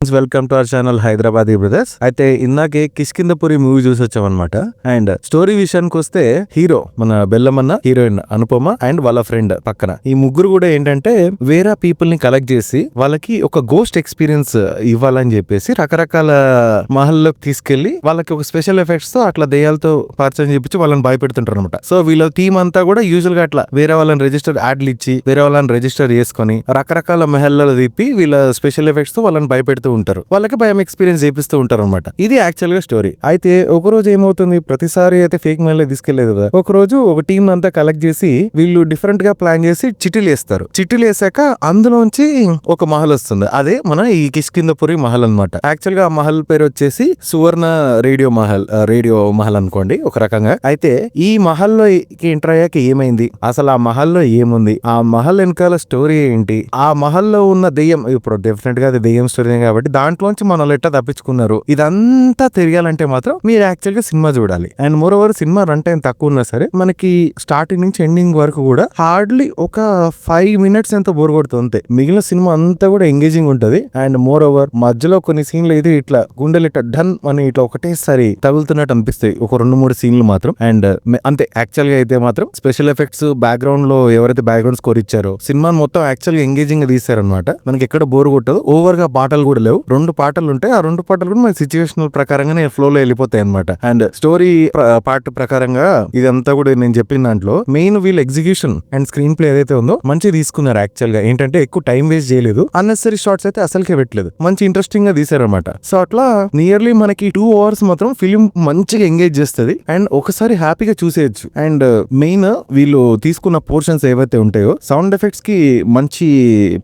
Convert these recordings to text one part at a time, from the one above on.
Friends, welcome to our channel Hyderabadi brothers. అయితే ఇందాకే Kishkindhapuri movie చూసి వచ్చాం అనమాట. అండ్ స్టోరీ విషయానికి వస్తే హీరో మన బెల్లమన్న, హీరోయిన్ అనుపమ అండ్ వాళ్ళ ఫ్రెండ్ పక్కన ఈ ముగ్గురు కూడా ఏంటంటే వేరే పీపుల్ ని కలెక్ట్ చేసి వాళ్ళకి ఒక గోస్ట్ ఎక్స్పీరియన్స్ ఇవ్వాలని చెప్పేసి రకరకాల మహల్లోకి తీసుకెళ్లి వాళ్ళకి ఒక స్పెషల్ ఎఫెక్ట్స్ తో అట్లా దెయ్యాలతో పరిచయం చేపించి వాళ్ళని భయపెడుతుంటారు అనమాట. సో వీళ్ళ టీమ్ అంతా కూడా యూజువల్ గా అట్లా వేరే వాళ్ళని రిజిస్టర్ యాడ్లు ఇచ్చి వేరే వాళ్ళని రిజిస్టర్ చేసుకుని రకరకాల మహల్లో తిప్పి వీళ్ళ స్పెషల్ ఎఫెక్ట్స్ తో వాళ్ళని భయపెడుతూ ఉంటారు. వాళ్ళకి భయం ఎక్స్పీరియన్స్ చేపిస్తూ ఉంటారు అనమాట. ఇది యాక్చువల్ గా స్టోరీ. అయితే ఒక రోజు ఏమవుతుంది, ప్రతిసారి అయితే ఫేక్ మెయిల్ తీసుకెళ్లేదు కదా. ఒక రోజు ఒక టీం అంతా కలెక్ట్ చేసి వీళ్ళు డిఫరెంట్ గా ప్లాన్ చేసి చిట్టీలు వేస్తారు. చిట్టీలు వేసాక అందులోంచి ఒక మహల్ వస్తుంది. అదే మన ఈ కిష్కిందపురి మహల్ అనమాట. యాక్చువల్ గా ఆ మహల్ పేరు వచ్చేసి సువర్ణ రేడియో మహల్ అనుకోండి ఒక రకంగా. అయితే ఈ మహల్లో ఎంటర్ అయ్యాక ఏమైంది, అసలు ఆ మహల్లో ఏముంది, ఆ మహల్ వెనకాల స్టోరీ ఏంటి, ఆ మహల్లో ఉన్న దెయ్యం, ఇప్పుడు డెఫినెట్ గా అది దెయ్యం స్టోరీ కాబట్టి దాంట్లోంచి మనం ఎట్లా తప్పించుకున్నారు, ఇదంతా తెలియాలంటే మాత్రం మీరు యాక్చువల్ గా సినిమా చూడాలి. And more over cinema run time తక్కువ ఉన్నా సరే మనకి స్టార్టింగ్ నుంచి ఎండింగ్ వరకు కూడా హార్డ్లీ ఒక 5 minutes ఎంత బోర్ కొడుతుంది. మిగిలిన సినిమా అంతా కూడా ఎంగేజింగ్ ఉంటది. అండ్ మోర్ ఓవర్ మధ్యలో కొన్ని సీన్లు అయితే ఇట్లా గుండెలు ఇట్లా డన్ అని ఇట్లా ఒకటేసారి తగులుతున్నట్టు అనిపిస్తాయి ఒక 2-3 సీన్లు మాత్రం. అండ్ అంతే యాక్చువల్ గా అయితే మాత్రం స్పెషల్ ఎఫెక్ట్స్ బ్యాక్గ్రౌండ్ లో ఎవరైతే బ్యాక్గ్రౌండ్ స్కోర్ ఇచ్చారో సినిమా మొత్తం యాక్చువల్ గా ఎంగేజింగ్ గా తీశారనమాట. మనకి ఎక్కడ బోర్ కొట్టదు. ఓవర్ గా పాటలు కూడా లేవు. 2 పాటలు ఉంటాయి. ఆ 2 పాటలు కూడా మన సిచ్యువేషనల్ ప్రకారంగానే ఫ్లో లో వెళ్ళిపోతాయి అనమాట. అండ్ స్టోరీ పార్ట్ ప్రకారంగా ఇదంతా కూడా నేను చెప్పిన దాంట్లో మెయిన్ వీళ్ళ ఎగ్జిక్యూషన్ అండ్ స్క్రీన్ ప్లే ఏదైతే ఉందో మంచిగా తీసుకున్నారు. యాక్చువల్ గా ఏంటంటే ఎక్కువ టైం వేస్ట్ చేయలేదు. అన్నెసరీ షార్ట్స్ అయితే అసలుకే పెట్టలేదు. మంచి ఇంట్రెస్టింగ్ గా తీసారనమాట. సో అట్లా నియర్లీ మనకి 2 hours మాత్రం ఫిలిం మంచిగా ఎంగేజ్ చేస్తుంది. అండ్ ఒకసారి హ్యాపీగా చూసేయచ్చు. అండ్ మెయిన్ వీళ్ళు తీసుకున్న పోర్షన్స్ ఏవైతే ఉంటాయో సౌండ్ ఎఫెక్ట్స్ కి మంచి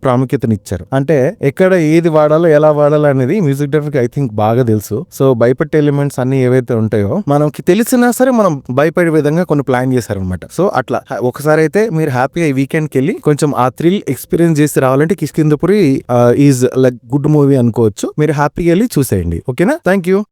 ప్రాముఖ్యతనిచ్చారు. అంటే ఎక్కడ ఏది వాడాలో ఎలా వాడాలో అనేది మ్యూజిక్ డైరెక్టర్ ఐ థింక్ బాగా తెలుసు. సో భయపెట్టే ఎలిమెంట్స్ అన్ని ఏవైతే ఉంటాయో మనకి తెలిసినా సరే మనం భయపడే విధంగా కొన్ని ప్లాన్ చేశారనమాట. సో అట్లా ఒకసారి అయితే మీరు హ్యాపీగా ఈ వీకెండ్ కి వెళ్ళి కొంచెం ఆ థ్రిల్ ఎక్స్పీరియన్స్ చేసి రావాలంటే Kishkindhapuri is like good movie అనుకోవచ్చు. మీరు హ్యాపీగా వెళ్ళి చూసేయండి. ఓకేనా? Thank you.